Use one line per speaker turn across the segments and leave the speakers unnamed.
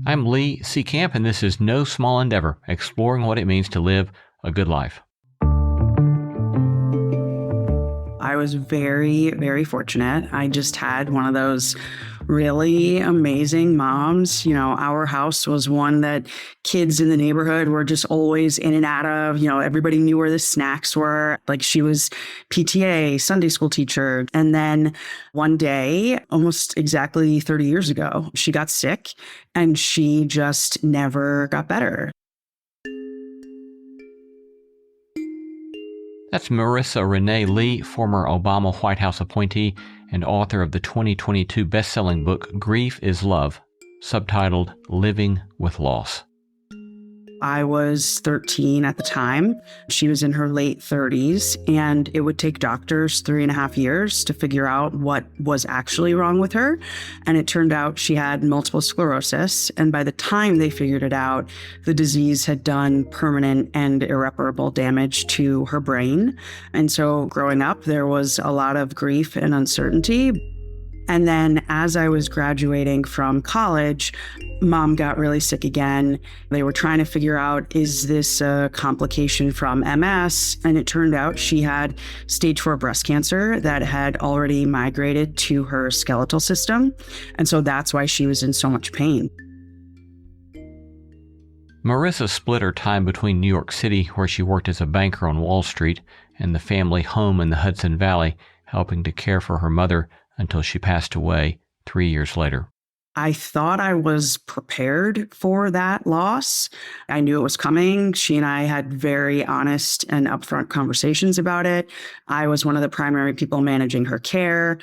I'm Lee C. Camp, and this is No Small Endeavor, exploring what it means to live a good life.
I was very, very fortunate. I just had one of those really amazing moms. You know, our house was one that kids in the neighborhood were just always in and out of. You know, everybody knew where the snacks were. Like, she was PTA, Sunday school teacher. And then one day, almost exactly 30 years ago, she got sick and she just never got better.
That's Marisa Renee Lee, former Obama White House appointee and author of the 2022 best-selling book, Grief is Love, subtitled Living with Loss.
I was 13 at the time. She was in her late 30s, and it would take doctors 3.5 years to figure out what was actually wrong with her. And it turned out she had multiple sclerosis. And by the time they figured it out, the disease had done permanent and irreparable damage to her brain. And so growing up, there was a lot of grief and uncertainty. And then as I was graduating from college, Mom got really sick again. They were trying to figure out, is this a complication from MS? And it turned out she had stage 4 breast cancer that had already migrated to her skeletal system. And so that's why she was in so much pain.
Marisa split her time between New York City, where she worked as a banker on Wall Street, and the family home in the Hudson Valley, helping to care for her mother until she passed away 3 years later.
I thought I was prepared for that loss. I knew it was coming. She and I had very honest and upfront conversations about it. I was one of the primary people managing her care.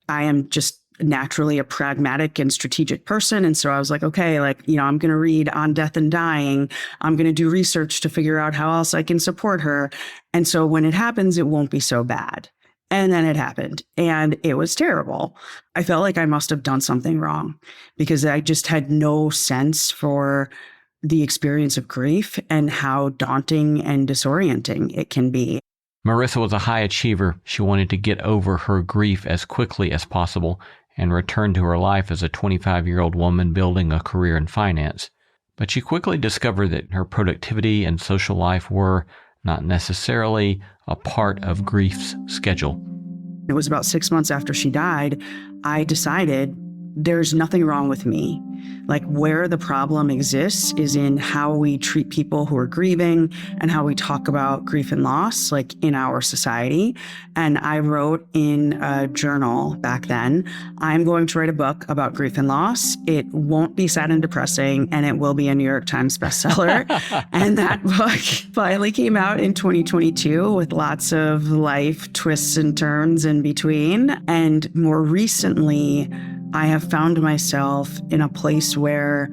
I am just naturally a pragmatic and strategic person. And so I was like, okay, I'm going to read On Death and Dying. I'm going to do research to figure out how else I can support her. And so when it happens, it won't be so bad. And then it happened, and it was terrible. I felt like I must have done something wrong because I just had no sense for the experience of grief and how daunting and disorienting it can be.
Marisa was a high achiever. She wanted to get over her grief as quickly as possible and return to her life as a 25-year-old woman building a career in finance. But she quickly discovered that her productivity and social life were not necessarily a part of grief's schedule.
It was about 6 months after she died, I decided there's nothing wrong with me. Like, where the problem exists is in how we treat people who are grieving and how we talk about grief and loss, like in our society. And I wrote in a journal back then, I'm going to write a book about grief and loss. It won't be sad and depressing, and it will be a New York Times bestseller. And that book finally came out in 2022 with lots of life twists and turns in between. And more recently, I have found myself in a place where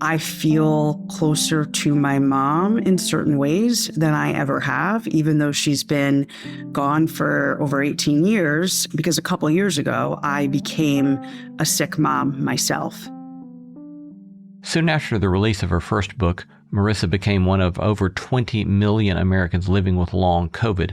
I feel closer to my mom in certain ways than I ever have, even though she's been gone for over 18 years, because a couple years ago, I became a sick mom myself.
Soon after the release of her first book, Marisa became one of over 20 million Americans living with long COVID.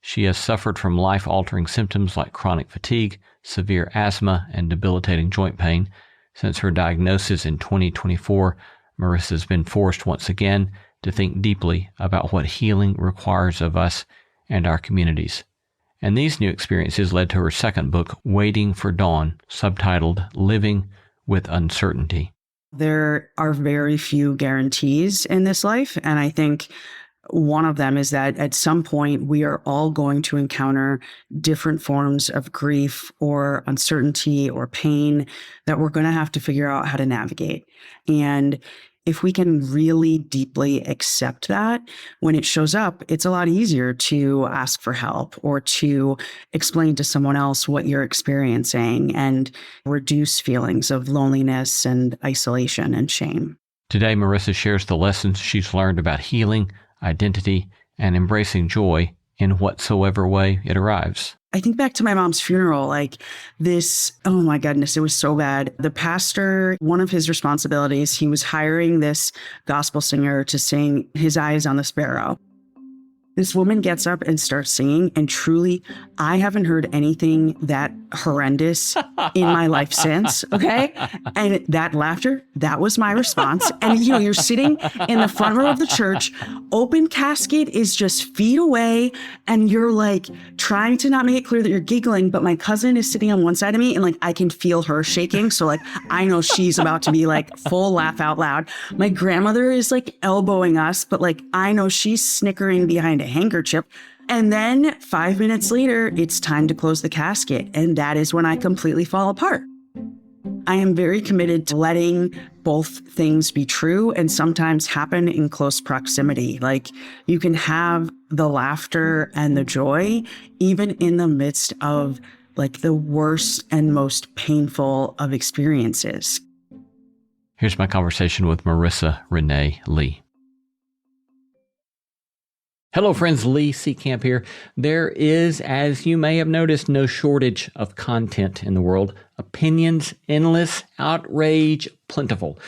She has suffered from life-altering symptoms like chronic fatigue, severe asthma, and debilitating joint pain. Since her diagnosis in 2024, Marisa has been forced once again to think deeply about what healing requires of us and our communities. And these new experiences led to her second book, Waiting for Dawn, subtitled Living with Uncertainty.
There are very few guarantees in this life, and I think one of them is that at some point we are all going to encounter different forms of grief or uncertainty or pain that we're going to have to figure out how to navigate. And if we can really deeply accept that, when it shows up, it's a lot easier to ask for help or to explain to someone else what you're experiencing and reduce feelings of loneliness and isolation and shame.
Today, Marisa shares the lessons she's learned about healing, identity, and embracing joy in whatsoever way it arrives.
I think back to my mom's funeral, like this, oh my goodness, it was so bad. The pastor, one of his responsibilities, he was hiring this gospel singer to sing His Eyes on the Sparrow. This woman gets up and starts singing, and truly, I haven't heard anything that horrendous in my life since. Okay. And that laughter, that was my response. And, you're sitting in the front row of the church, open casket is just feet away, and you're like trying to not make it clear that you're giggling. But my cousin is sitting on one side of me, and like I can feel her shaking. So, like, I know she's about to be like full laugh out loud. My grandmother is like elbowing us, but like I know she's snickering behind a handkerchief. And then 5 minutes later, it's time to close the casket. And that is when I completely fall apart. I am very committed to letting both things be true and sometimes happen in close proximity. Like, you can have the laughter and the joy, even in the midst of like the worst and most painful of experiences.
Here's my conversation with Marisa Renee Lee. Hello, friends. Lee Seacamp here. There is, as you may have noticed, no shortage of content in the world. Opinions, endless, outrage, plentiful.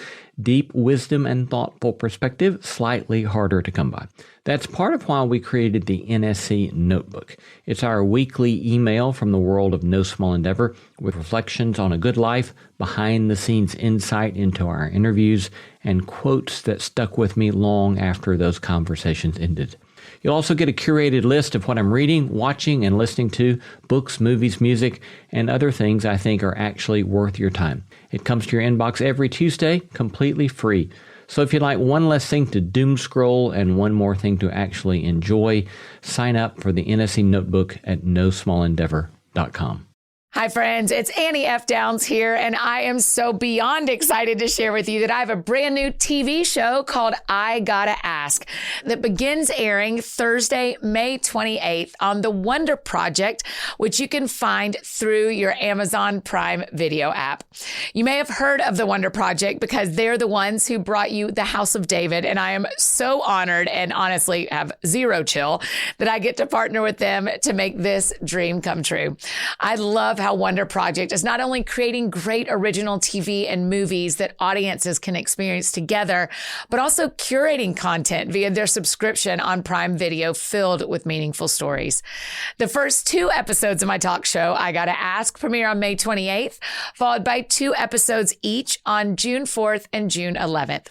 Deep wisdom and thoughtful perspective, slightly harder to come by. That's part of why we created the NSC Notebook. It's our weekly email from the world of No Small Endeavor with reflections on a good life, behind-the-scenes insight into our interviews, and quotes that stuck with me long after those conversations ended. You'll also get a curated list of what I'm reading, watching, and listening to, books, movies, music, and other things I think are actually worth your time. It comes to your inbox every Tuesday, completely free. So if you'd like one less thing to doom scroll and one more thing to actually enjoy, sign up for the NSC Notebook at nosmallendeavor.com.
Hi, friends. It's Annie F. Downs here, and I am so beyond excited to share with you that I have a brand new TV show called I Gotta Ask that begins airing Thursday, May 28th on The Wonder Project, which you can find through your Amazon Prime Video app. You may have heard of The Wonder Project because they're the ones who brought you The House of David, and I am so honored and honestly have zero chill that I get to partner with them to make this dream come true. I love how Wonder Project is not only creating great original TV and movies that audiences can experience together, but also curating content via their subscription on Prime Video filled with meaningful stories. The first 2 episodes of my talk show, I Gotta Ask, premiere on May 28th, followed by 2 episodes each on June 4th and June 11th.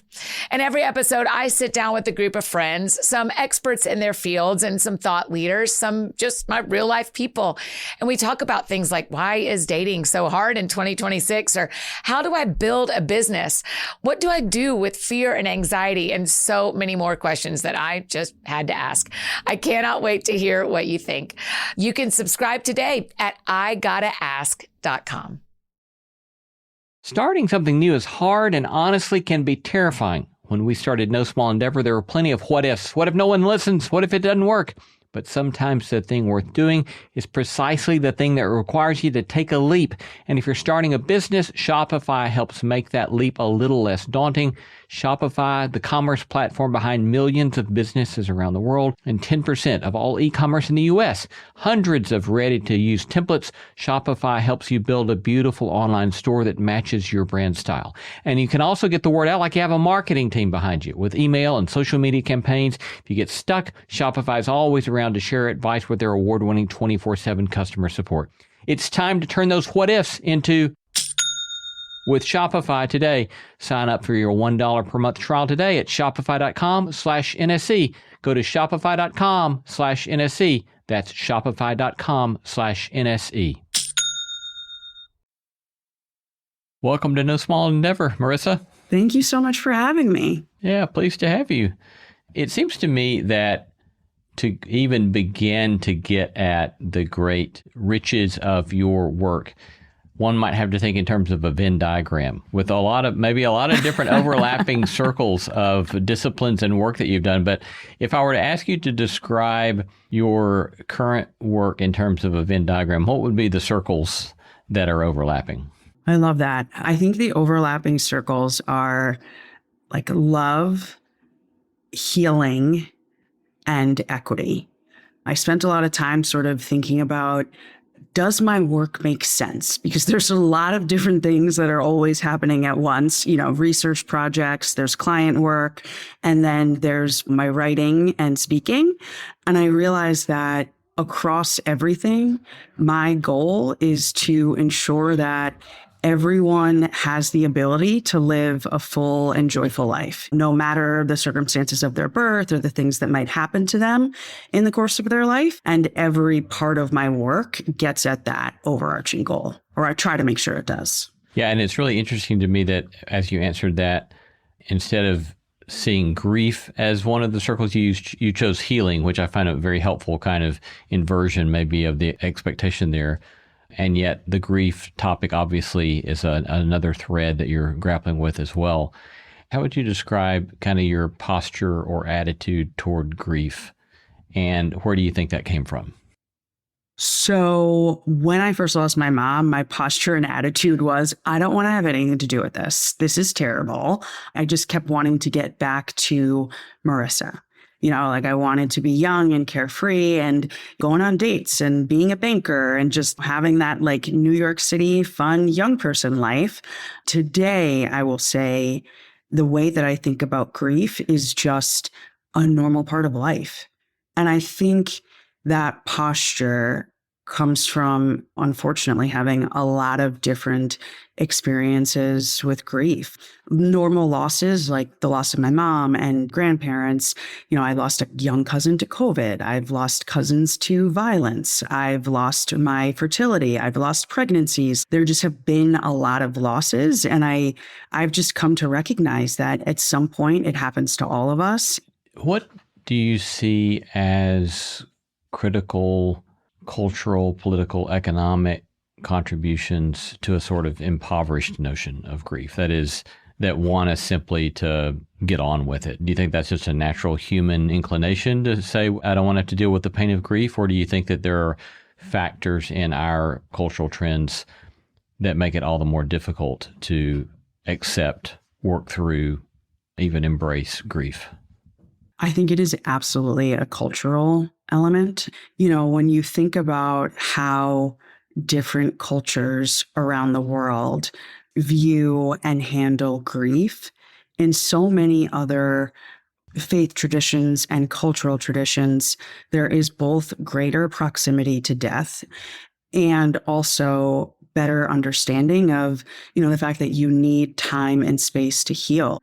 And every episode, I sit down with a group of friends, some experts in their fields and some thought leaders, some just my real life people. And we talk about things like, why is dating so hard in 2026? Or how do I build a business? What do I do with fear and anxiety? And so many more questions that I just had to ask. I cannot wait to hear what you think. You can subscribe today at igottaask.com.
Starting something new is hard and honestly can be terrifying. When we started No Small Endeavor, there were plenty of what ifs. What if no one listens? What if it doesn't work? But sometimes the thing worth doing is precisely the thing that requires you to take a leap. And if you're starting a business, Shopify helps make that leap a little less daunting. Shopify, the commerce platform behind millions of businesses around the world and 10% of all e-commerce in the U.S. Hundreds of ready-to-use templates. Shopify helps you build a beautiful online store that matches your brand style. And you can also get the word out like you have a marketing team behind you with email and social media campaigns. If you get stuck, Shopify is always around to share advice with their award-winning 24/7 customer support. It's time to turn those what ifs into with Shopify today. Sign up for your $1 per month trial today at shopify.com/NSC. Go to shopify.com/NSC. That's shopify.com/NSE. Welcome to No Small Endeavor, Marisa.
Thank you so much for having me.
Yeah, pleased to have you. It seems to me that to even begin to get at the great riches of your work, one might have to think in terms of a Venn diagram with maybe a lot of different overlapping circles of disciplines and work that you've done. But if I were to ask you to describe your current work in terms of a Venn diagram, what would be the circles that are overlapping?
I love that. I think the overlapping circles are like love, healing, and equity. I spent a lot of time sort of thinking about does my work make sense? Because there's a lot of different things that are always happening at once, research projects, there's client work, and then there's my writing and speaking. And I realized that across everything, my goal is to ensure that everyone has the ability to live a full and joyful life, no matter the circumstances of their birth or the things that might happen to them in the course of their life. And every part of my work gets at that overarching goal, or I try to make sure it does.
Yeah, and it's really interesting to me that as you answered that, instead of seeing grief as one of the circles you used, you chose healing, which I find a very helpful kind of inversion maybe of the expectation there. And yet the grief topic obviously is another thread that you're grappling with as well. How would you describe kind of your posture or attitude toward grief? And where do you think that came from?
So when I first lost my mom, my posture and attitude was, I don't want to have anything to do with this. This is terrible. I just kept wanting to get back to Marisa. I wanted to be young and carefree and going on dates and being a banker and just having that New York City fun young person life. Today, I will say the way that I think about grief is just a normal part of life. And I think that posture comes from, unfortunately, having a lot of different experiences with grief. Normal losses, like the loss of my mom and grandparents. I lost a young cousin to COVID. I've lost cousins to violence. I've lost my fertility. I've lost pregnancies. There just have been a lot of losses. And I've just come to recognize that at some point it happens to all of us.
What do you see as critical cultural, political, economic contributions to a sort of impoverished notion of grief? That is, that want us simply to get on with it. Do you think that's just a natural human inclination to say, I don't want to have to deal with the pain of grief? Or do you think that there are factors in our cultural trends that make it all the more difficult to accept, work through, even embrace grief?
I think it is absolutely a cultural element. When you think about how different cultures around the world view and handle grief, in so many other faith traditions and cultural traditions, there is both greater proximity to death and also better understanding of, the fact that you need time and space to heal.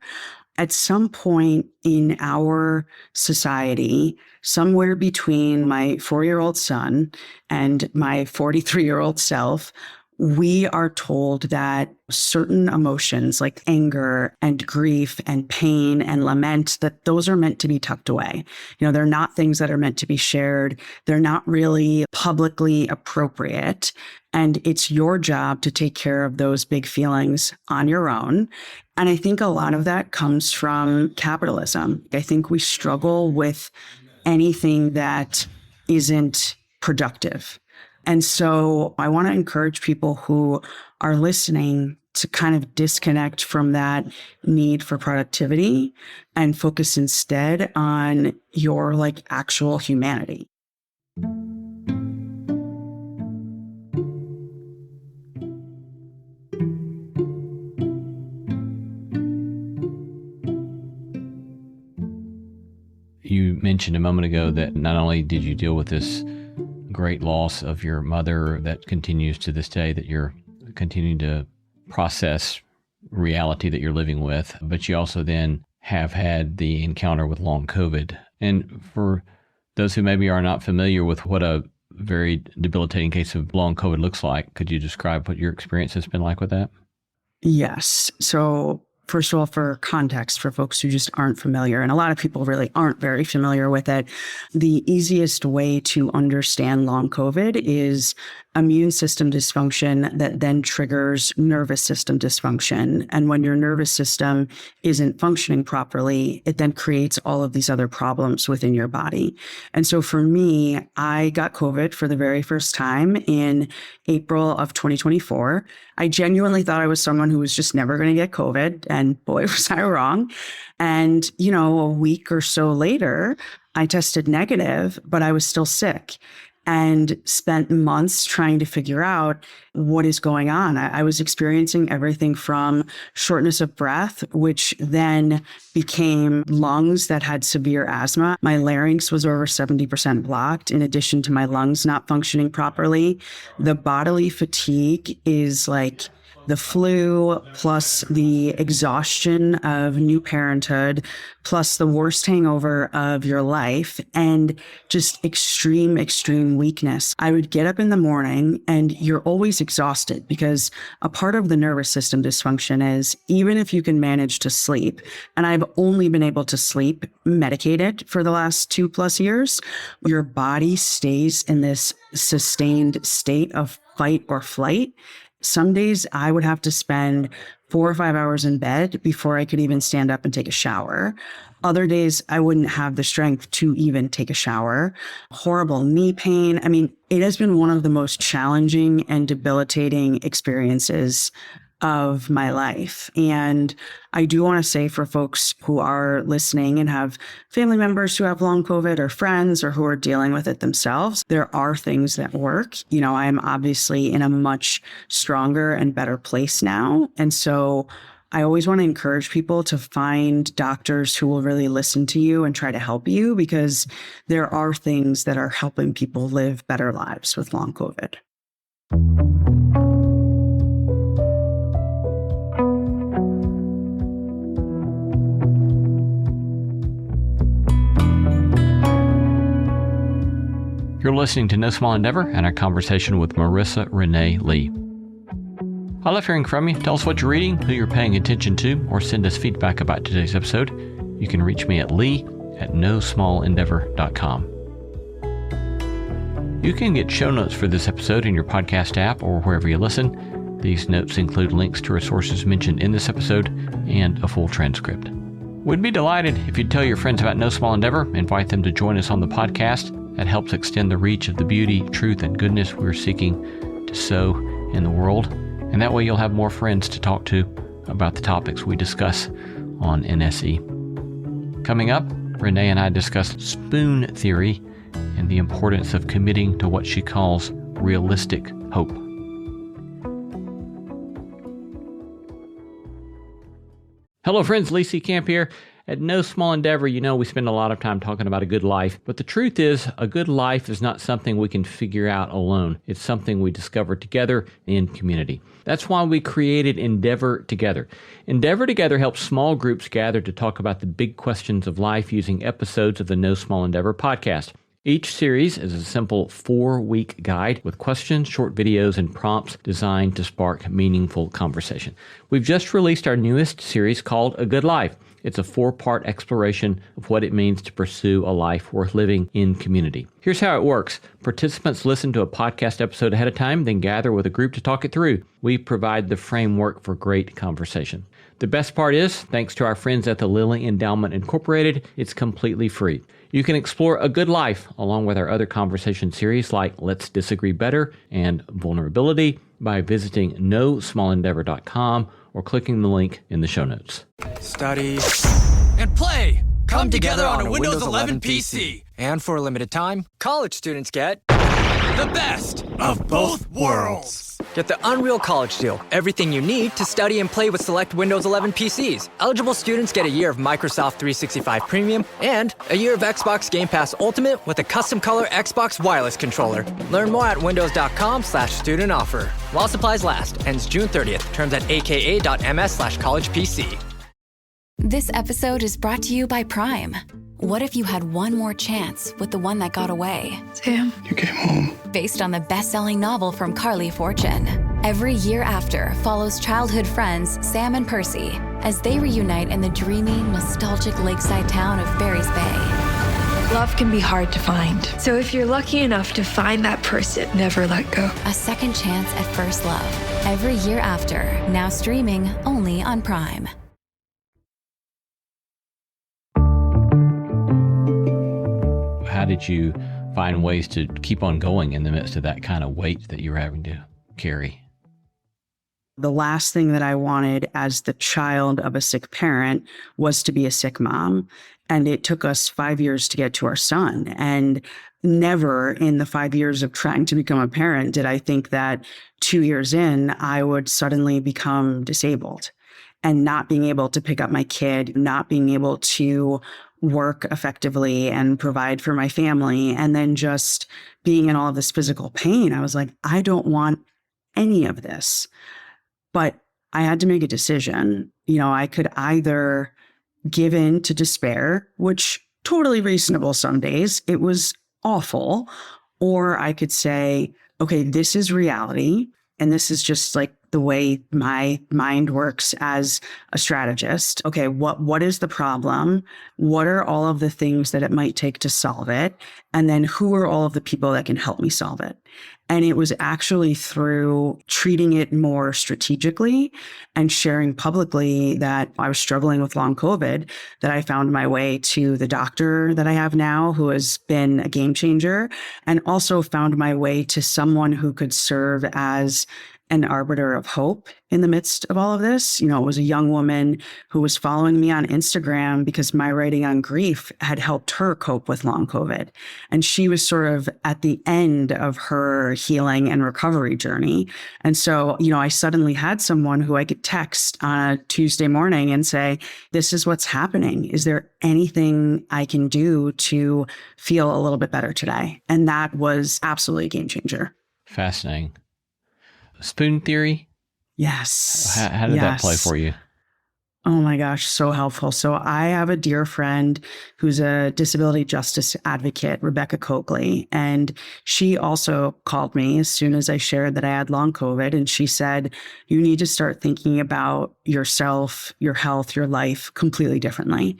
At some point in our society, somewhere between my 4-year-old son and my 43-year-old self, we are told that certain emotions like anger and grief and pain and lament, that those are meant to be tucked away. They're not things that are meant to be shared. They're not really publicly appropriate. And it's your job to take care of those big feelings on your own. And I think a lot of that comes from capitalism. I think we struggle with anything that isn't productive. And so I want to encourage people who are listening to kind of disconnect from that need for productivity and focus instead on your actual humanity.
You mentioned a moment ago that not only did you deal with this great loss of your mother that continues to this day, that you're continuing to process reality that you're living with, but you also then have had the encounter with long COVID. And for those who maybe are not familiar with what a very debilitating case of long COVID looks like, could you describe what your experience has been like with that?
Yes. So first of all, for context, for folks who just aren't familiar, and a lot of people really aren't very familiar with it, the easiest way to understand long COVID is immune system dysfunction that then triggers nervous system dysfunction. And when your nervous system isn't functioning properly, it then creates all of these other problems within your body. And so for me, I got COVID for the very first time in April of 2024. I genuinely thought I was someone who was just never going to get COVID. And boy, was I wrong. And, a week or so later, I tested negative, but I was still sick. and spent months trying to figure out what is going on. I was experiencing everything from shortness of breath, which then became lungs that had severe asthma. My larynx was over 70% blocked, in addition to my lungs not functioning properly. The bodily fatigue is like the flu, plus the exhaustion of new parenthood, plus the worst hangover of your life, and just extreme, extreme weakness. I would get up in the morning and you're always exhausted, because a part of the nervous system dysfunction is, even if you can manage to sleep, and I've only been able to sleep medicated for the last 2+ years, your body stays in this sustained state of fight or flight. Some days I would have to spend 4 or 5 hours in bed before I could even stand up and take a shower. Other days I wouldn't have the strength to even take a shower. Horrible knee pain. I mean, it has been one of the most challenging and debilitating experiences of my life. And I do want to say, for folks who are listening and have family members who have long COVID, or friends, or who are dealing with it themselves, there are things that work. You know, I'm obviously in a much stronger and better place now. And so I always want to encourage people to find doctors who will really listen to you and try to help you, because there are things that are helping people live better lives with long COVID.
You're listening to No Small Endeavor and our conversation with Marisa Renee Lee. I love hearing from you. Tell us what you're reading, who you're paying attention to, or send us feedback about today's episode. You can reach me at lee@nosmallendeavor.com. You can get show notes for this episode in your podcast app or wherever you listen. These notes include links to resources mentioned in this episode and a full transcript. We'd be delighted if you'd tell your friends about No Small Endeavor, invite them to join us on the podcast. That helps extend the reach of the beauty, truth, and goodness we're seeking to sow in the world. And that way you'll have more friends to talk to about the topics we discuss on NSE. Coming up, Renee and I discuss spoon theory and the importance of committing to what she calls realistic hope. Hello friends, Lee C. Camp here. At No Small Endeavor, you know we spend a lot of time talking about a good life, but the truth is, a good life is not something we can figure out alone. It's something we discover together in community. That's why we created Endeavor Together. Endeavor Together helps small groups gather to talk about the big questions of life using episodes of the No Small Endeavor podcast. Each series is a simple 4-week guide with questions, short videos, and prompts designed to spark meaningful conversation. We've just released our newest series called A Good Life. It's a 4-part exploration of what it means to pursue a life worth living in community. Here's how it works. Participants listen to a podcast episode ahead of time, then gather with a group to talk it through. We provide the framework for great conversation. The best part is, thanks to our friends at the Lilly Endowment Incorporated, it's completely free. You can explore A Good Life along with our other conversation series like Let's Disagree Better and Vulnerability by visiting nosmallendeavor.com or clicking the link in the show notes.
Study and play come together on a Windows 11 PC. And for a limited time, college students get the best of both worlds. Get the Unreal College Deal. Everything you need to study and play with select Windows 11 PCs. Eligible students get a year of Microsoft 365 Premium and a year of Xbox Game Pass Ultimate with a custom color Xbox wireless controller. Learn more at windows.com/student offer. While supplies last. Ends June 30th. Terms at aka.ms/collegepc.
This episode is brought to you by Prime. What if you had one more chance with the one that got away?
Sam, you came home.
Based on the best-selling novel from Carly Fortune. Every Year After follows childhood friends Sam and Percy as they reunite in the dreamy, nostalgic lakeside town of Barry's Bay.
Love can be hard to find. So if you're lucky enough to find that person, never let go.
A second chance at first love. Every Year After, now streaming only on Prime.
How did you find ways to keep on going in the midst of that kind of weight that you were having to carry?
The last thing that I wanted as the child of a sick parent was to be a sick mom. And it took us 5 years to get to our son. And never in the 5 years of trying to become a parent did I think that 2 years in, I would suddenly become disabled and not being able to pick up my kid, not being able to work effectively and provide for my family, and then just being in all of this physical pain. I was like, I don't want any of this. But I had to make a decision. I could either give in to despair, which totally reasonable some days. It was awful. Or I could say, okay, this is reality. And this is just like the way my mind works as a strategist. Okay, what is the problem? What are all of the things that it might take to solve it? And then who are all of the people that can help me solve it? And it was actually through treating it more strategically and sharing publicly that I was struggling with long COVID that I found my way to the doctor that I have now, who has been a game changer, and also found my way to someone who could serve as an arbiter of hope in the midst of all of this. It was a young woman who was following me on Instagram because my writing on grief had helped her cope with long COVID. And she was sort of at the end of her healing and recovery journey. And so, I suddenly had someone who I could text on a Tuesday morning and say, this is what's happening. Is there anything I can do to feel a little bit better today? And that was absolutely a game changer.
Fascinating. Spoon theory?
Yes.
How did that play for you?
Oh my gosh, so helpful. So I have a dear friend who's a disability justice advocate, Rebecca Coakley, and she also called me as soon as I shared that I had long COVID. And she said, you need to start thinking about yourself, your health, your life completely differently.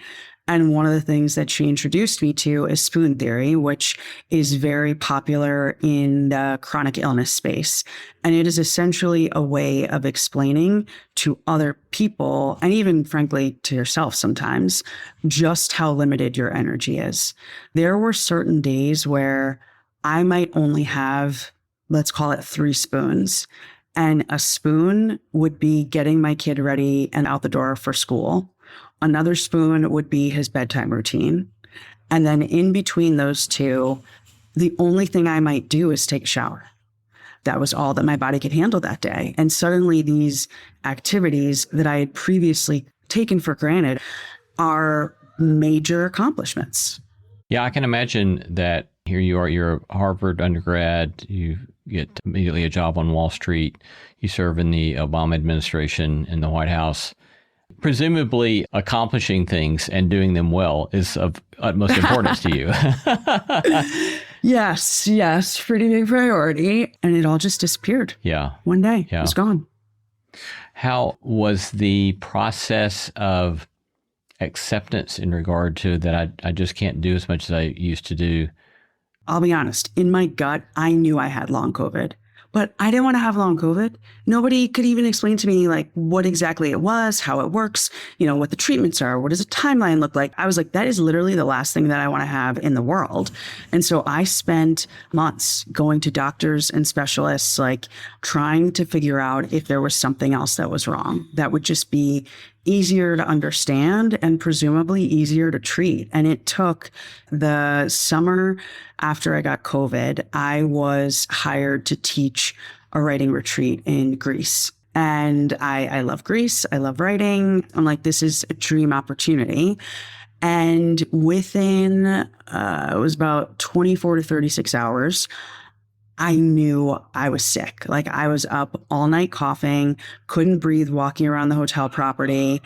And one of the things that she introduced me to is spoon theory, which is very popular in the chronic illness space. And it is essentially a way of explaining to other people, and even frankly to yourself sometimes, just how limited your energy is. There were certain days where I might only have, let's call it 3 spoons. And a spoon would be getting my kid ready and out the door for school. Another spoon would be his bedtime routine. And then in between those two, the only thing I might do is take a shower. That was all that my body could handle that day. And suddenly these activities that I had previously taken for granted are major accomplishments.
Yeah, I can imagine that here you are, you're a Harvard undergrad, you get immediately a job on Wall Street, you serve in the Obama administration in the White House. Presumably accomplishing things and doing them well is of utmost importance to you.
Yes, pretty big priority. And it all just disappeared.
Yeah.
One day,
yeah.
It was gone.
How was the process of acceptance in regard to that I just can't do as much as I used to do?
I'll be honest, in my gut, I knew I had long COVID. But I didn't want to have long COVID. Nobody could even explain to me like what exactly it was, how it works, what the treatments are, what does a timeline look like. I was like, that is literally the last thing that I want to have in the world. And so I spent months going to doctors and specialists, like trying to figure out if there was something else that was wrong that would just be easier to understand and presumably easier to treat. And it took the summer after I got COVID, I was hired to teach a writing retreat in Greece. And I love Greece. I love writing. I'm like, this is a dream opportunity. And within, it was about 24 to 36 hours, I knew I was sick. Like I was up all night coughing, couldn't breathe, walking around the hotel property.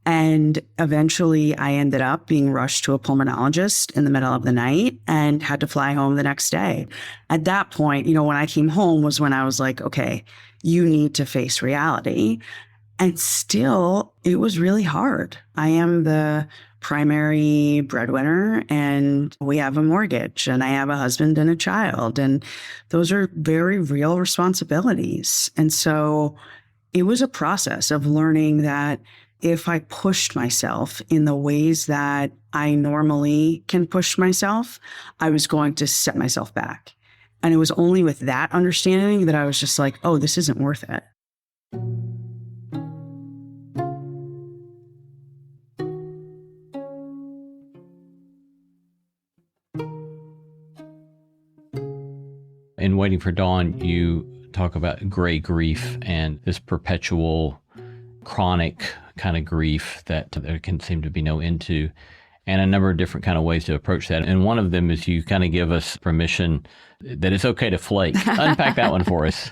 And eventually I ended up being rushed to a pulmonologist in the middle of the night and had to fly home the next day. At that point, when I came home was when I was like, okay, you need to face reality. And still, it was really hard. I am the primary breadwinner and we have a mortgage and I have a husband and a child. And those are very real responsibilities. And so it was a process of learning that if I pushed myself in the ways that I normally can push myself, I was going to set myself back. And it was only with that understanding that I was just like, oh, this isn't worth it.
in Waiting for Dawn, you talk about gray grief and this perpetual chronic kind of grief that there can seem to be no end to, and a number of different kind of ways to approach that. And one of them is you kind of give us permission that it's okay to flake. Unpack that one for us.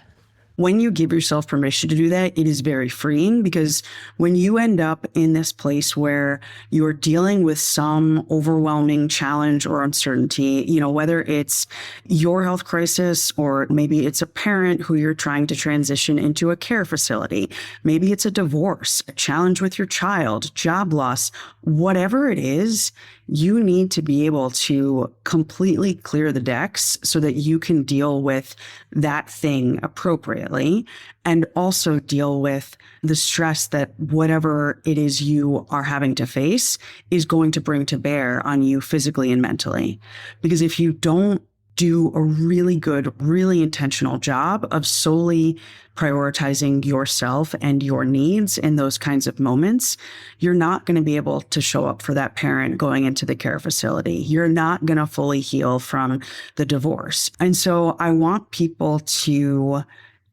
When you give yourself permission to do that, it is very freeing, because when you end up in this place where you're dealing with some overwhelming challenge or uncertainty, whether it's your health crisis, or maybe it's a parent who you're trying to transition into a care facility, maybe it's a divorce, a challenge with your child, job loss, whatever it is, you need to be able to completely clear the decks so that you can deal with that thing appropriately, and also deal with the stress that whatever it is you are having to face is going to bring to bear on you physically and mentally. Because if you don't do a really good, really intentional job of solely prioritizing yourself and your needs in those kinds of moments, you're not going to be able to show up for that parent going into the care facility. You're not going to fully heal from the divorce. And so I want people to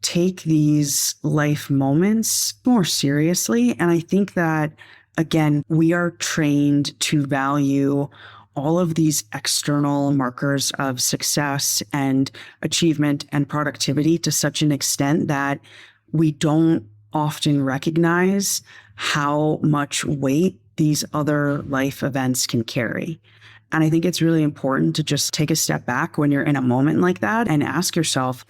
take these life moments more seriously. And I think that, again, we are trained to value all of these external markers of success and achievement and productivity to such an extent that we don't often recognize how much weight these other life events can carry. And I think it's really important to just take a step back when you're in a moment like that and ask yourself,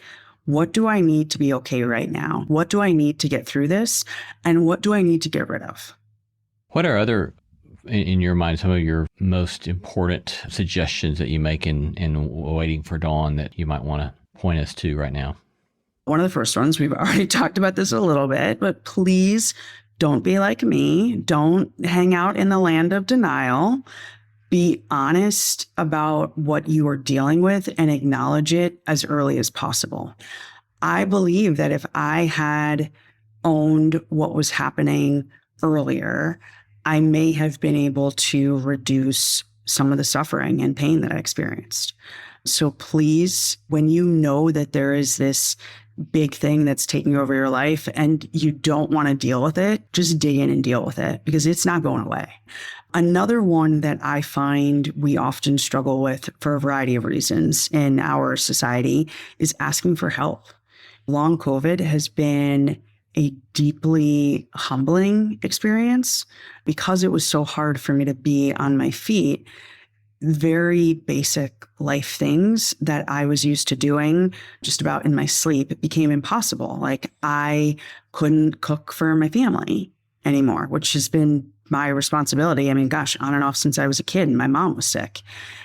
what do I need to be okay right now? What do I need to get through this? And what do I need to get rid of?
What are other, in your mind, some of your most important suggestions that you make in Waiting for Dawn that you might want to point us to right now?
One of the first ones, we've already talked about this a little bit, but please don't be like me. Don't hang out in the land of denial. Be honest about what you are dealing with and acknowledge it as early as possible. I believe that if I had owned what was happening earlier, I may have been able to reduce some of the suffering and pain that I experienced. So please, when you know that there is this big thing that's taking over your life and you don't want to deal with it, just dig in and deal with it, because it's not going away. Another one that I find we often struggle with for a variety of reasons in our society is asking for help. Long COVID has been a deeply humbling experience because it was so hard for me to be on my feet. Very basic life things that I was used to doing just about in my sleep, it became impossible. Like I couldn't cook for my family anymore, which has been my responsibility. I mean, gosh, on and off since I was a kid and my mom was sick.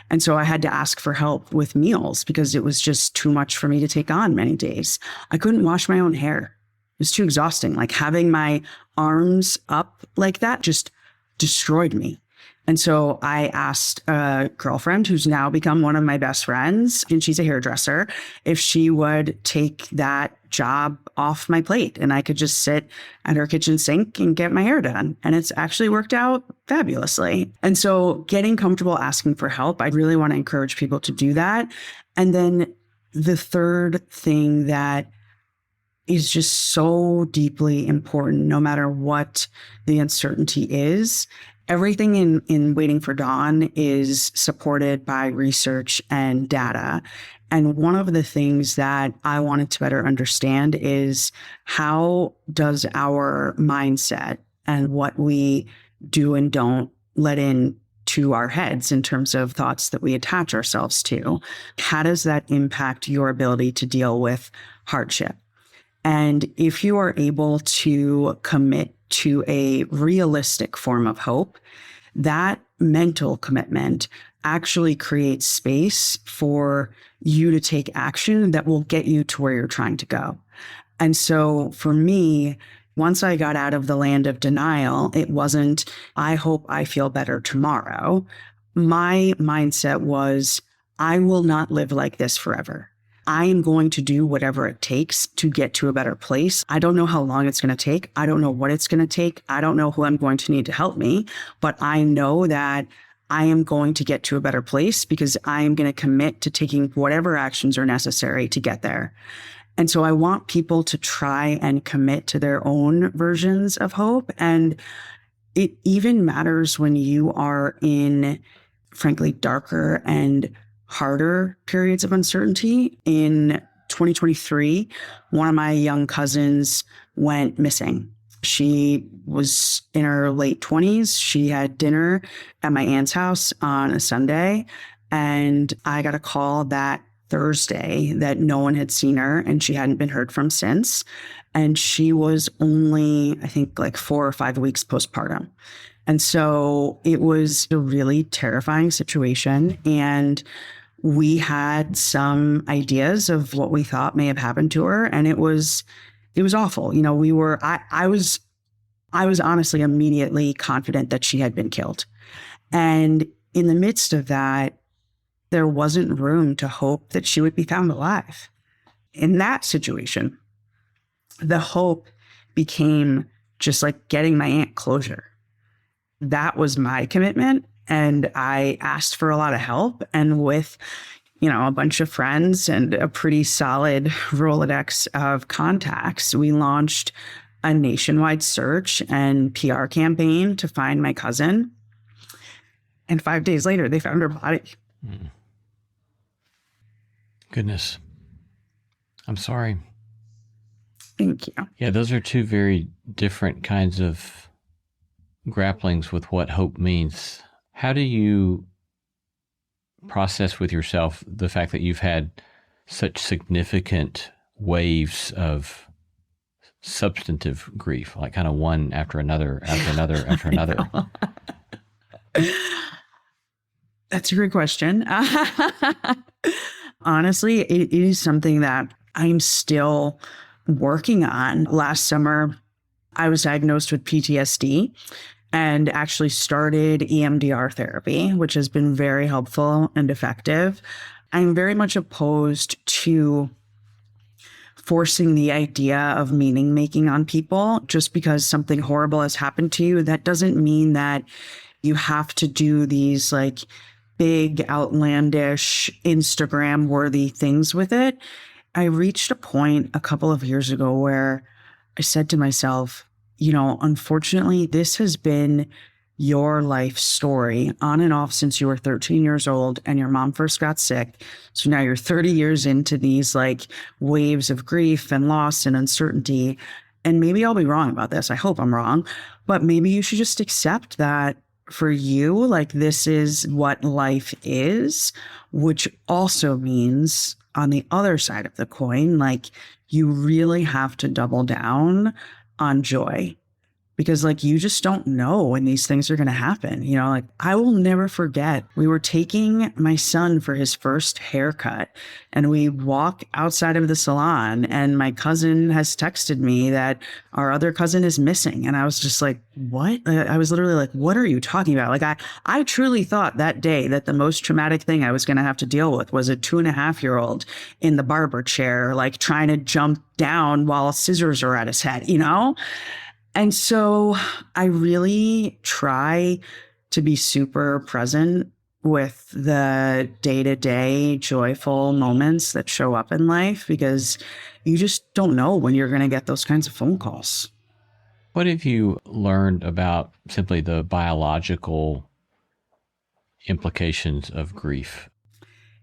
And so I had to ask for help with meals because it was just too much for me to take on many days. I couldn't wash my own hair. It was too exhausting. Like having my arms up like that just destroyed me. And so I asked a girlfriend who's now become one of my best friends, and she's a hairdresser, if she would take that job off my plate and I could just sit at her kitchen sink and get my hair done. And it's actually worked out fabulously. And so getting comfortable asking for help, I really want to encourage people to do that. And then the third thing that is just so deeply important, no matter what the uncertainty is. Everything in Waiting for Dawn is supported by research and data. And one of the things that I wanted to better understand is how does our mindset and what we do and don't let in to our heads in terms of thoughts that we attach ourselves to, how does that impact your ability to deal with hardship? And if you are able to commit to a realistic form of hope, that mental commitment actually creates space for you to take action that will get you to where you're trying to go. And so for me, once I got out of the land of denial, it wasn't, I hope I feel better tomorrow. My mindset was, I will not live like this forever. I am going to do whatever it takes to get to a better place. I don't know how long it's going to take. I don't know what it's going to take. I don't know who I'm going to need to help me, but I know that I am going to get to a better place because I am going to commit to taking whatever actions are necessary to get there. And so I want people to try and commit to their own versions of hope. And it even matters when you are in, frankly, darker and harder periods of uncertainty. In 2023, one of my young cousins went missing. She was in her late 20s. She had dinner at my aunt's house on a Sunday, and I got a call that Thursday that no one had seen her and she hadn't been heard from since. And she was only, I think, like 4 or 5 weeks postpartum. And so it was a really terrifying situation. And we had some ideas of what we thought may have happened to her. And it was awful. You know, I was honestly immediately confident that she had been killed. And in the midst of that, there wasn't room to hope that she would be found alive. In that situation, the hope became just like getting my aunt closure. That was my commitment. And I asked for a lot of help. And with, you know, a bunch of friends and a pretty solid Rolodex of contacts, we launched a nationwide search and PR campaign to find my cousin. And 5 days later, they found her body.
Goodness. I'm sorry.
Thank you.
Yeah, those are two very different kinds of grapplings with what hope means. How do you process with yourself the fact that you've had such significant waves of substantive grief, like kind of one after another, after another, after another?
That's a great question. Honestly, it is something that I'm still working on. Last summer, I was diagnosed with PTSD and actually started EMDR therapy, which has been very helpful and effective. I'm very much opposed to forcing the idea of meaning making on people. Just because something horrible has happened to you, that doesn't mean that you have to do these like big, outlandish, Instagram worthy things with it. I reached a point a couple of years ago where I said to myself, you know, unfortunately, this has been your life story on and off since you were 13 years old and your mom first got sick. So now you're 30 years into these like waves of grief and loss and uncertainty. And maybe I'll be wrong about this. I hope I'm wrong, but maybe you should just accept that for you, like this is what life is, which also means on the other side of the coin, like you really have to double down on joy. Because like you just don't know when these things are going to happen. You know, like I will never forget, we were taking my son for his first haircut and we walk outside of the salon and my cousin has texted me that our other cousin is missing. And I was just like, what? I was literally like, what are you talking about? Like I truly thought that day that the most traumatic thing I was going to have to deal with was a 2.5-year-old in the barber chair, like trying to jump down while scissors are at his head, you know? And so I really try to be super present with the day-to-day joyful moments that show up in life because you just don't know when you're going to get those kinds of phone calls.
What have you learned about simply the biological implications of grief?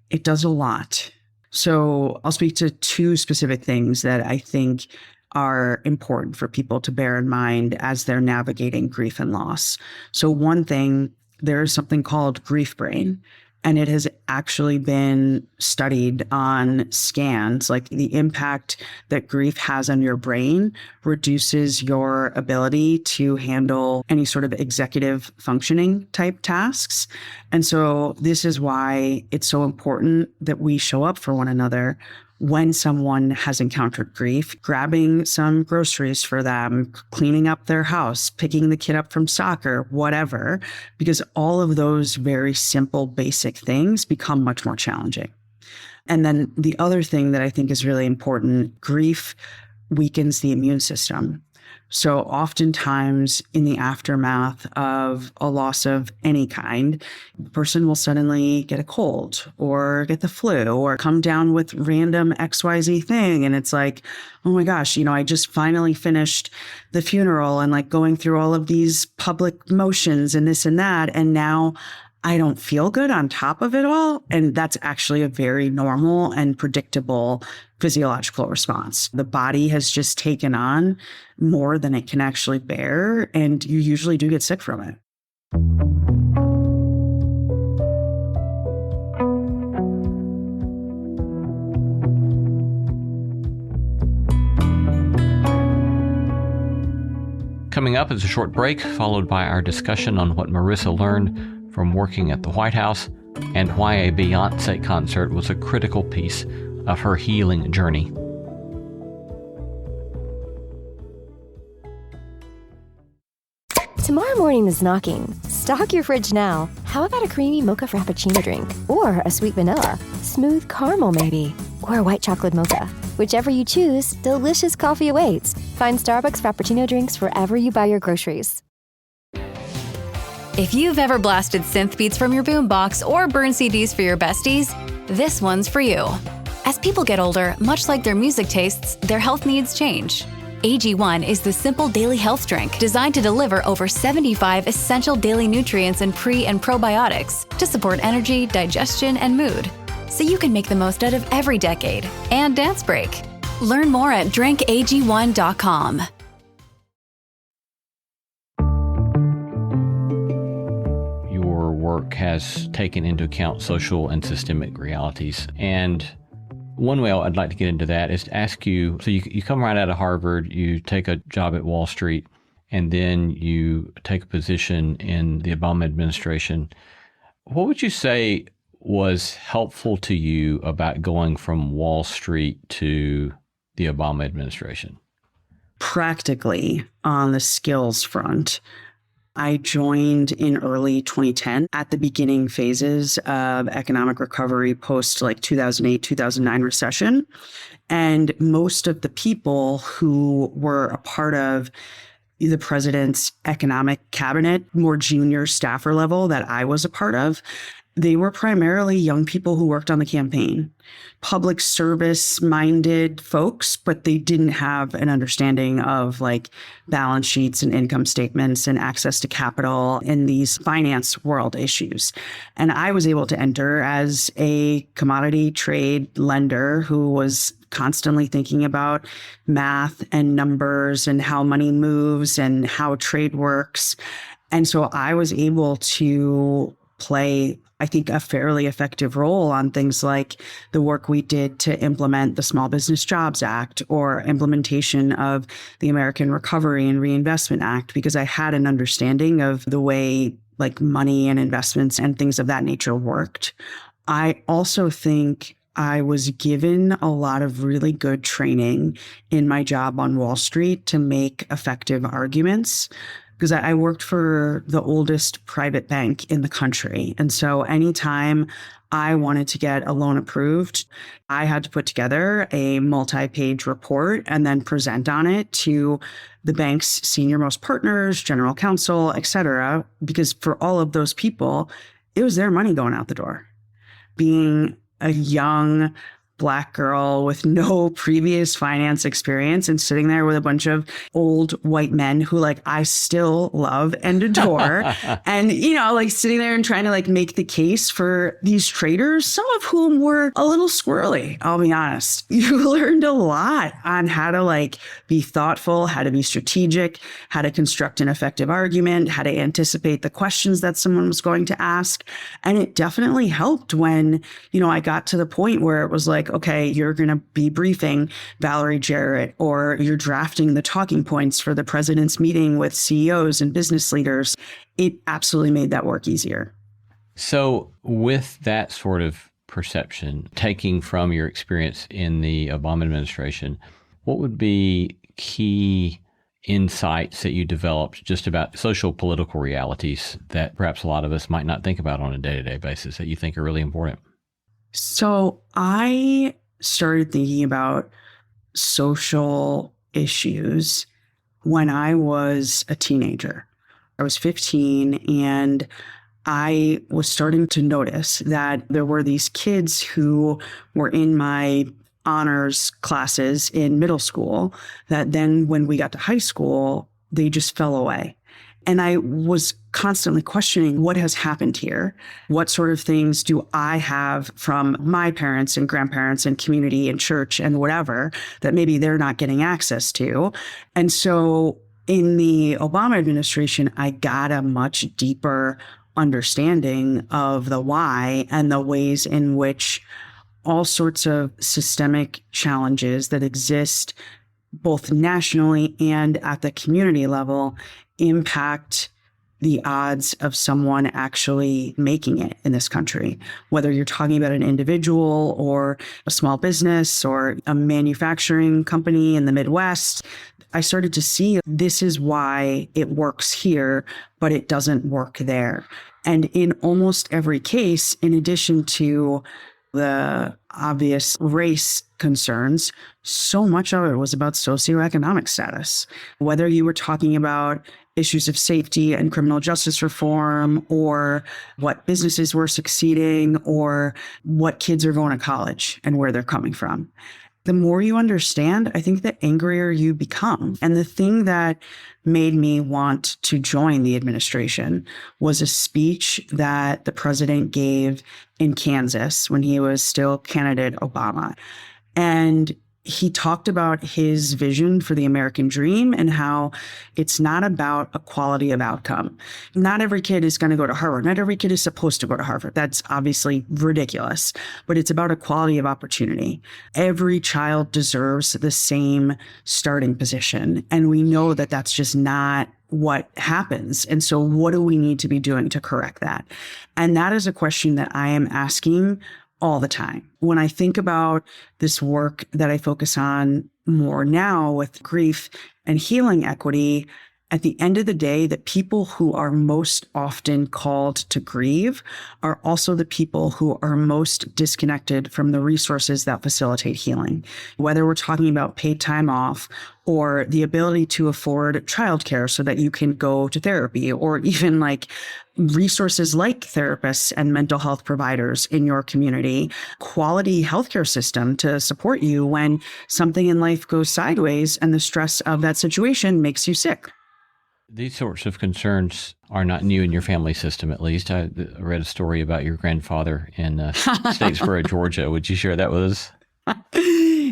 It does a lot. So I'll speak to 2 specific things that I think are important for people to bear in mind as they're navigating grief and loss. So one thing, there's something called grief brain, and it has actually been studied on scans, like the impact that grief has on your brain reduces your ability to handle any sort of executive functioning type tasks. And so this is why it's so important that we show up for one another when someone has encountered grief, grabbing some groceries for them, cleaning up their house, picking the kid up from soccer, whatever, because all of those very simple, basic things become much more challenging. And then the other thing that I think is really important, grief weakens the immune system. So oftentimes in the aftermath of a loss of any kind, the person will suddenly get a cold or get the flu or come down with random XYZ thing. And it's like, oh my gosh, I just finally finished the funeral and like going through all of these public motions and this and that. And now I don't feel good on top of it all. And that's actually a very normal and predictable physiological response. The body has just taken on more than it can actually bear, and you usually do get sick from it.
Coming up is a short break, followed by our discussion on what Marisa learned from working at the White House and why a Beyoncé concert was a critical piece of her healing journey.
Tomorrow morning is knocking. Stock your fridge now. How about a creamy mocha frappuccino drink? Or a sweet vanilla? Smooth caramel maybe? Or a white chocolate mocha? Whichever you choose, delicious coffee awaits. Find Starbucks Frappuccino drinks wherever you buy your groceries.
If you've ever blasted synth beats from your boombox or burned CDs for your besties, this one's for you. As people get older, much like their music tastes, their health needs change. AG1 is the simple daily health drink designed to deliver over 75 essential daily nutrients and pre- and probiotics to support energy, digestion, and mood, so you can make the most out of every decade and dance break. Learn more at drinkag1.com.
Your work has taken into account social and systemic realities, and one way I'd like to get into that is to ask you, so you come right out of Harvard, you take a job at Wall Street, and then you take a position in the Obama administration. What would you say was helpful to you about going from Wall Street to the Obama administration?
Practically, on the skills front, I joined in early 2010 at the beginning phases of economic recovery post like 2008, 2009 recession. And most of the people who were a part of the president's economic cabinet, more junior staffer level that I was a part of, they were primarily young people who worked on the campaign, public service minded folks, but they didn't have an understanding of like balance sheets and income statements and access to capital and these finance world issues. And I was able to enter as a commodity trade lender who was constantly thinking about math and numbers and how money moves and how trade works. And so I was able to play, I think, a fairly effective role on things like the work we did to implement the Small Business Jobs Act or implementation of the American Recovery and Reinvestment Act, because I had an understanding of the way like money and investments and things of that nature worked. I also think I was given a lot of really good training in my job on Wall Street to make effective arguments, because I worked for the oldest private bank in the country. And so anytime I wanted to get a loan approved, I had to put together a multi-page report and then present on it to the bank's senior most partners, general counsel, et cetera, because for all of those people, it was their money going out the door. Being a young Black girl with no previous finance experience and sitting there with a bunch of old white men who like I still love and adore. And, you know, like sitting there and trying to like make the case for these traders, some of whom were a little squirrely, I'll be honest. You learned a lot on how to like be thoughtful, how to be strategic, how to construct an effective argument, how to anticipate the questions that someone was going to ask. And it definitely helped when, you know, I got to the point where it was like, okay, you're going to be briefing Valerie Jarrett, or you're drafting the talking points for the president's meeting with CEOs and business leaders. It absolutely made that work easier.
So with that sort of perception, taking from your experience in the Obama administration, what would be key insights that you developed just about social political realities that perhaps a lot of us might not think about on a day-to-day basis that you think are really important?
So I started thinking about social issues when I was a teenager. I was 15, and I was starting to notice that there were these kids who were in my honors classes in middle school that then when we got to high school, they just fell away. And I was constantly questioning what has happened here. What sort of things do I have from my parents and grandparents and community and church and whatever that maybe they're not getting access to? And so in the Obama administration, I got a much deeper understanding of the why and the ways in which all sorts of systemic challenges that exist both nationally and at the community level impact the odds of someone actually making it in this country, whether you're talking about an individual or a small business or a manufacturing company in the Midwest. I started to see this is why it works here, but it doesn't work there. And in almost every case, in addition to the obvious race concerns, so much of it was about socioeconomic status. Whether you were talking about issues of safety and criminal justice reform, or what businesses were succeeding, or what kids are going to college and where they're coming from. The more you understand, I think the angrier you become. And the thing that made me want to join the administration was a speech that the president gave in Kansas when he was still candidate Obama. And he talked about his vision for the American dream and how it's not about a quality of outcome. Not every kid is going to go to Harvard. Not every kid is supposed to go to Harvard. That's obviously ridiculous, but it's about a quality of opportunity. Every child deserves the same starting position. And we know that that's just not what happens. And so what do we need to be doing to correct that? And that is a question that I am asking all the time. When I think about this work that I focus on more now with grief and healing equity, at the end of the day, the people who are most often called to grieve are also the people who are most disconnected from the resources that facilitate healing. Whether we're talking about paid time off or the ability to afford childcare so that you can go to therapy, or even like resources like therapists and mental health providers in your community, quality healthcare system to support you when something in life goes sideways and the stress of that situation makes you sick.
These sorts of concerns are not new in your family system, at least. I read a story about your grandfather in Statesboro, Georgia. Would you share that with us?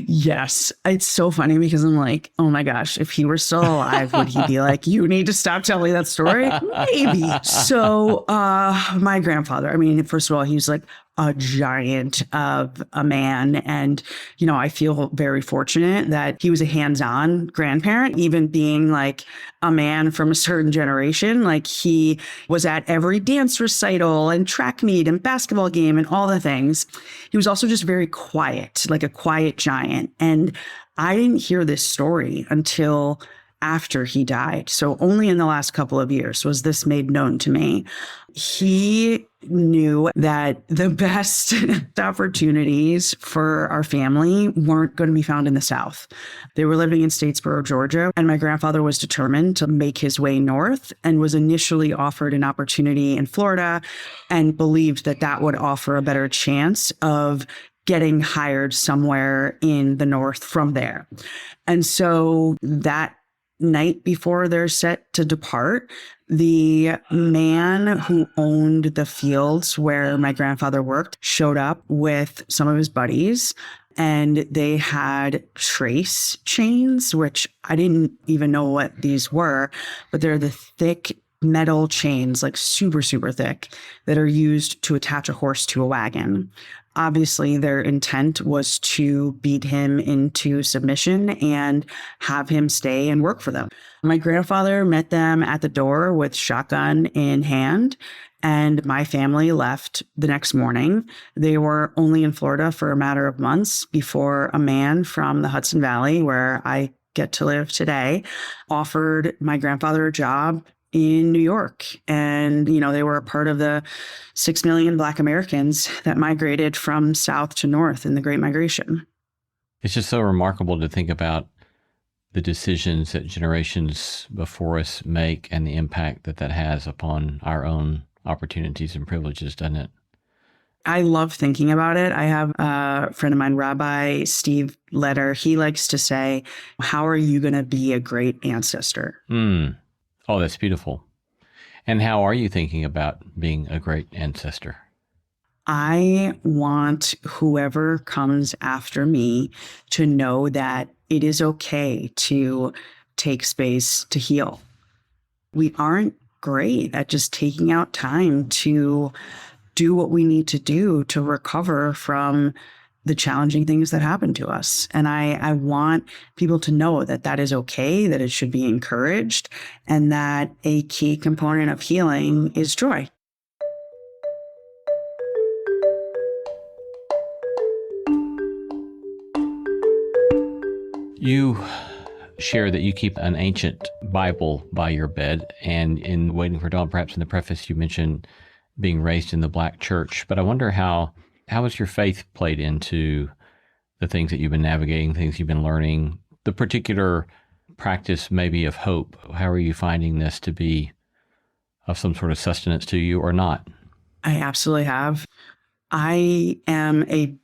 Yes. It's so funny because I'm like, oh my gosh, if he were still alive, would he be like, you need to stop telling that story? Maybe. So my grandfather, I mean, first of all, he was like a giant of a man. And, you know, I feel very fortunate that he was a hands-on grandparent, even being like a man from a certain generation. Like he was at every dance recital and track meet and basketball game and all the things. He was also just very quiet, like a quiet giant. And I didn't hear this story until after he died. So only in the last couple of years was this made known to me. He knew that the best opportunities for our family weren't going to be found in the South. They were living in Statesboro, Georgia, and my grandfather was determined to make his way north and was initially offered an opportunity in Florida and believed that that would offer a better chance of getting hired somewhere in the North from there. And so that night before they're set to depart, the man who owned the fields where my grandfather worked showed up with some of his buddies, and they had trace chains, which I didn't even know what these were, but they're the thick metal chains, like super, super thick, that are used to attach a horse to a wagon. Obviously, their intent was to beat him into submission and have him stay and work for them. My grandfather met them at the door with shotgun in hand, and my family left the next morning. They were only in Florida for a matter of months before a man from the Hudson Valley, where I get to live today, offered my grandfather a job in New York. And, you know, they were a part of the 6 million Black Americans that migrated from South to North in the Great Migration.
It's just so remarkable to think about the decisions that generations before us make and the impact that that has upon our own opportunities and privileges, doesn't it?
I love thinking about it. I have a friend of mine, Rabbi Steve Letter. He likes to say, how are you going to be a great ancestor?
Oh, that's beautiful. And how are you thinking about being a great ancestor?
I want whoever comes after me to know that it is okay to take space to heal. We aren't great at just taking out time to do what we need to do to recover from the challenging things that happen to us. And I want people to know that that is okay, that it should be encouraged, and that a key component of healing is joy.
You share that you keep an ancient Bible by your bed, and in Waiting for Dawn, perhaps in the preface, you mentioned being raised in the Black church. But I wonder how has your faith played into the things that you've been navigating, things you've been learning, the particular practice maybe of hope? How are you finding this to be of some sort of sustenance to you or not?
I absolutely have. I am a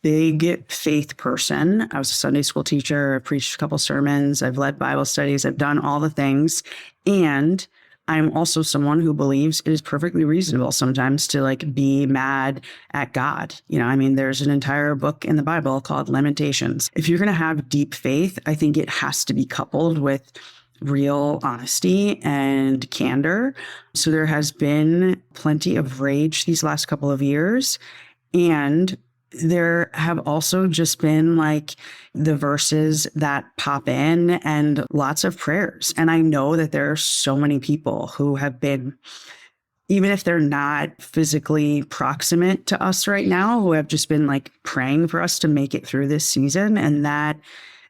big faith person. I was a Sunday school teacher. I preached a couple sermons. I've led Bible studies. I've done all the things. And I'm also someone who believes it is perfectly reasonable sometimes to be mad at God. There's an entire book in the Bible called Lamentations. If you're going to have deep faith, I think it has to be coupled with real honesty and candor. So there has been plenty of rage these last couple of years. And there have also just been the verses that pop in and lots of prayers. And I know that there are so many people who have been, even if they're not physically proximate to us right now, who have just been praying for us to make it through this season. And that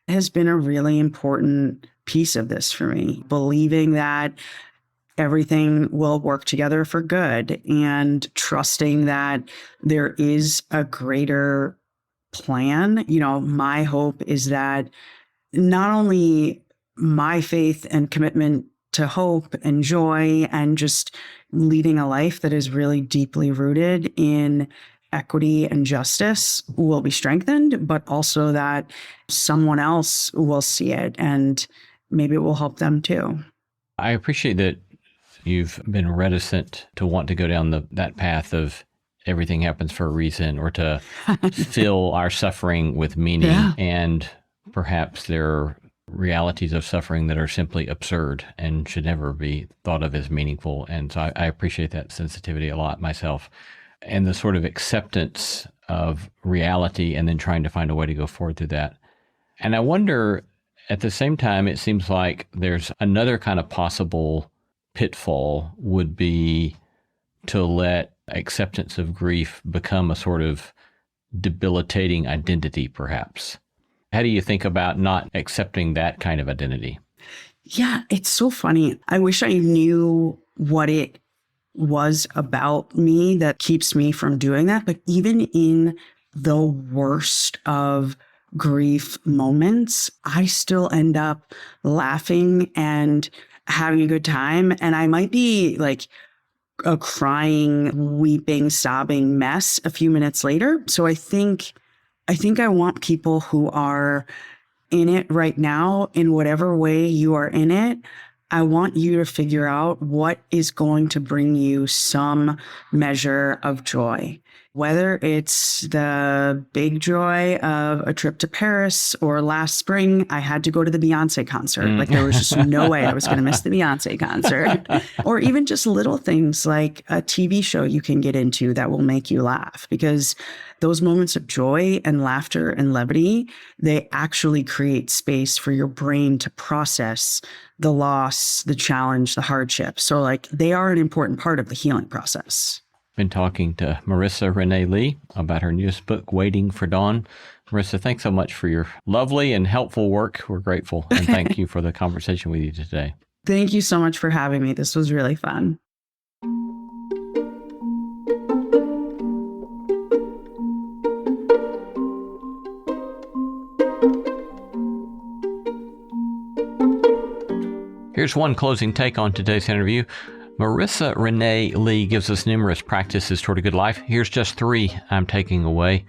has been a really important piece of this for me, believing that everything will work together for good and trusting that there is a greater plan. My hope is that not only my faith and commitment to hope and joy and just leading a life that is really deeply rooted in equity and justice will be strengthened, but also that someone else will see it and maybe it will help them too.
I appreciate that you've been reticent to want to go down that path of everything happens for a reason, or to fill our suffering with meaning.
Yeah.
And perhaps there are realities of suffering that are simply absurd and should never be thought of as meaningful. And so I appreciate that sensitivity a lot myself, and the sort of acceptance of reality and then trying to find a way to go forward through that. And I wonder, at the same time, it seems like there's another kind of possible pitfall would be to let acceptance of grief become a sort of debilitating identity, perhaps. How do you think about not accepting that kind of identity?
Yeah, it's so funny. I wish I knew what it was about me that keeps me from doing that. But even in the worst of grief moments, I still end up laughing and having a good time. And I might be a crying, weeping, sobbing mess a few minutes later. So I think I want people who are in it right now, in whatever way you are in it, I want you to figure out what is going to bring you some measure of joy. Whether it's the big joy of a trip to Paris, or last spring, I had to go to the Beyonce concert. There was just no way I was going to miss the Beyonce concert. Or even just little things like a TV show you can get into that will make you laugh. Because those moments of joy and laughter and levity, they actually create space for your brain to process the loss, the challenge, the hardship. So they are an important part of the healing process.
Been talking to Marisa Renee Lee about her newest book, Waiting for Dawn. Marisa, thanks so much for your lovely and helpful work. We're grateful, and thank you for the conversation with you today.
Thank you so much for having me. This was really fun.
Here's one closing take on today's interview. Marisa Renee Lee gives us numerous practices toward a good life. Here's just 3 I'm taking away.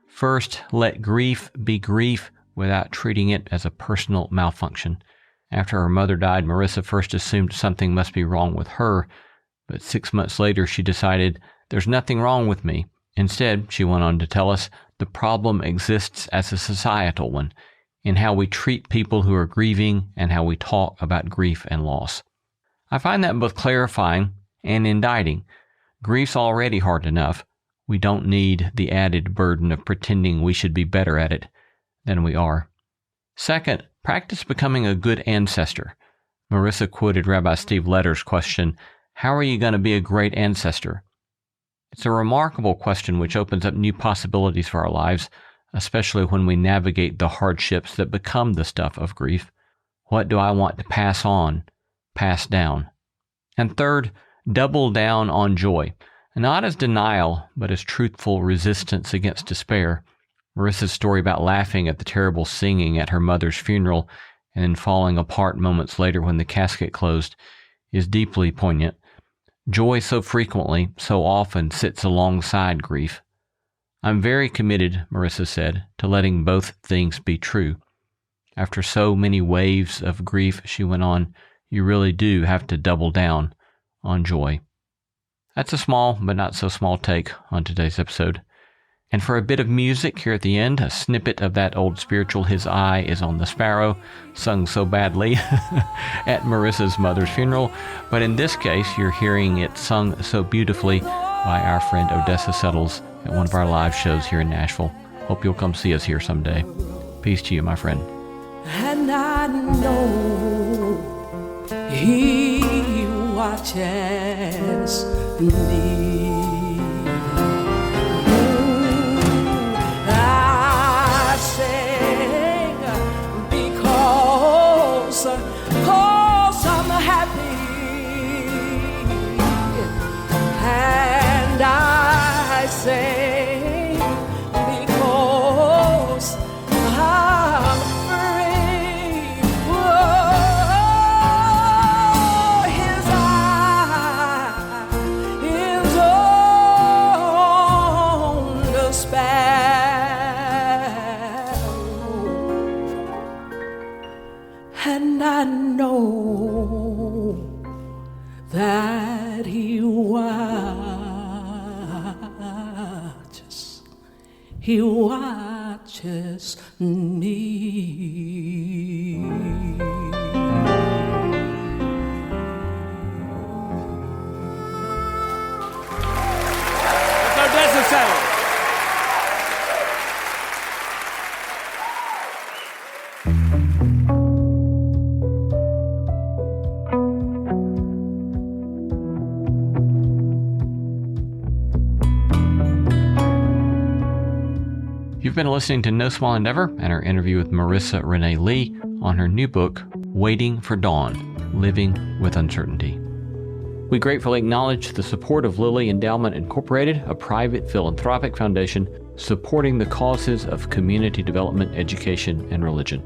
First, let grief be grief without treating it as a personal malfunction. After her mother died, Marisa first assumed something must be wrong with her, but 6 months later she decided, there's nothing wrong with me. Instead, she went on to tell us, the problem exists as a societal one, in how we treat people who are grieving and how we talk about grief and loss. I find that both clarifying and indicting. Grief's already hard enough. We don't need the added burden of pretending we should be better at it than we are. Second, practice becoming a good ancestor. Marisa quoted Rabbi Steve Letter's question, how are you going to be a great ancestor? It's a remarkable question which opens up new possibilities for our lives, especially when we navigate the hardships that become the stuff of grief. What do I want to pass on, pass down? And third, double down on joy, not as denial, but as truthful resistance against despair. Marissa's story about laughing at the terrible singing at her mother's funeral and then falling apart moments later when the casket closed is deeply poignant. Joy so frequently, so often sits alongside grief. I'm very committed, Marisa said, to letting both things be true. After so many waves of grief, she went on, you really do have to double down on joy. That's a small but not so small take on today's episode. And for a bit of music here at the end, a snippet of that old spiritual His Eye is on the Sparrow, sung so badly at Marissa's mother's funeral. But in this case, you're hearing it sung so beautifully by our friend Odessa Settles at one of our live shows here in Nashville. Hope you'll come see us here someday. Peace to you, my friend.
And I know He watches me. I sing because I'm happy, and I sing because I'm free. Whoa, His eye is on the sparrow, and I know that He watches me. It's Odessa Settles.
You've been listening to No Small Endeavor and our interview with Marisa Renee Lee on her new book, Waiting for Dawn, Living with Uncertainty. We gratefully acknowledge the support of Lilly Endowment Incorporated, a private philanthropic foundation supporting the causes of community development, education, and religion.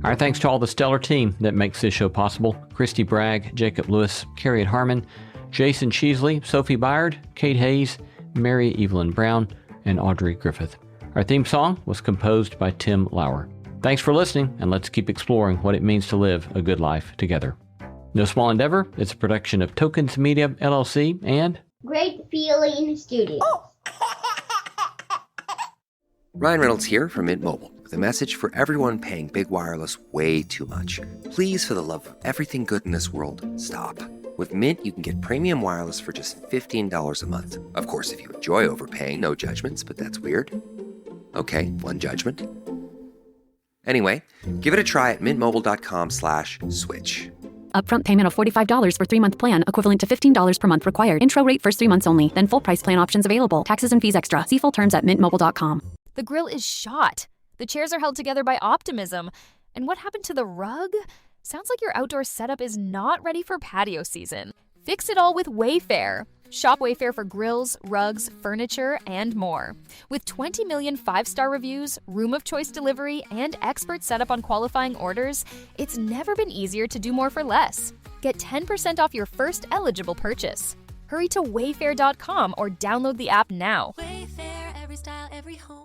Our thanks to all the stellar team that makes this show possible. Christy Bragg, Jacob Lewis, Carrie Harmon, Jason Cheesley, Sophie Byard, Kate Hayes, Mary Evelyn Brown, and Audrey Griffith. Our theme song was composed by Tim Lauer. Thanks for listening, and let's keep exploring what it means to live a good life together. No Small Endeavor is a production of Tokens Media, LLC, and
Great Feeling Studios.
Ryan Reynolds here from Mint Mobile with a message for everyone paying big wireless way too much. Please, for the love of everything good in this world, stop. With Mint, you can get premium wireless for just $15 a month. Of course, if you enjoy overpaying, no judgments, but that's weird. Okay, one judgment. Anyway, give it a try at mintmobile.com/switch.
Upfront payment of $45 for 3-month plan, equivalent to $15 per month required. Intro rate first 3 months only, then full price plan options available. Taxes and fees extra. See full terms at mintmobile.com.
The grill is shot. The chairs are held together by optimism. And what happened to the rug? Sounds like your outdoor setup is not ready for patio season. Fix it all with Wayfair. Shop Wayfair for grills, rugs, furniture, and more. With 20 million 5-star reviews, room of choice delivery, and expert setup on qualifying orders, it's never been easier to do more for less. Get 10% off your first eligible purchase. Hurry to wayfair.com or download the app now.
Wayfair, every style, every home.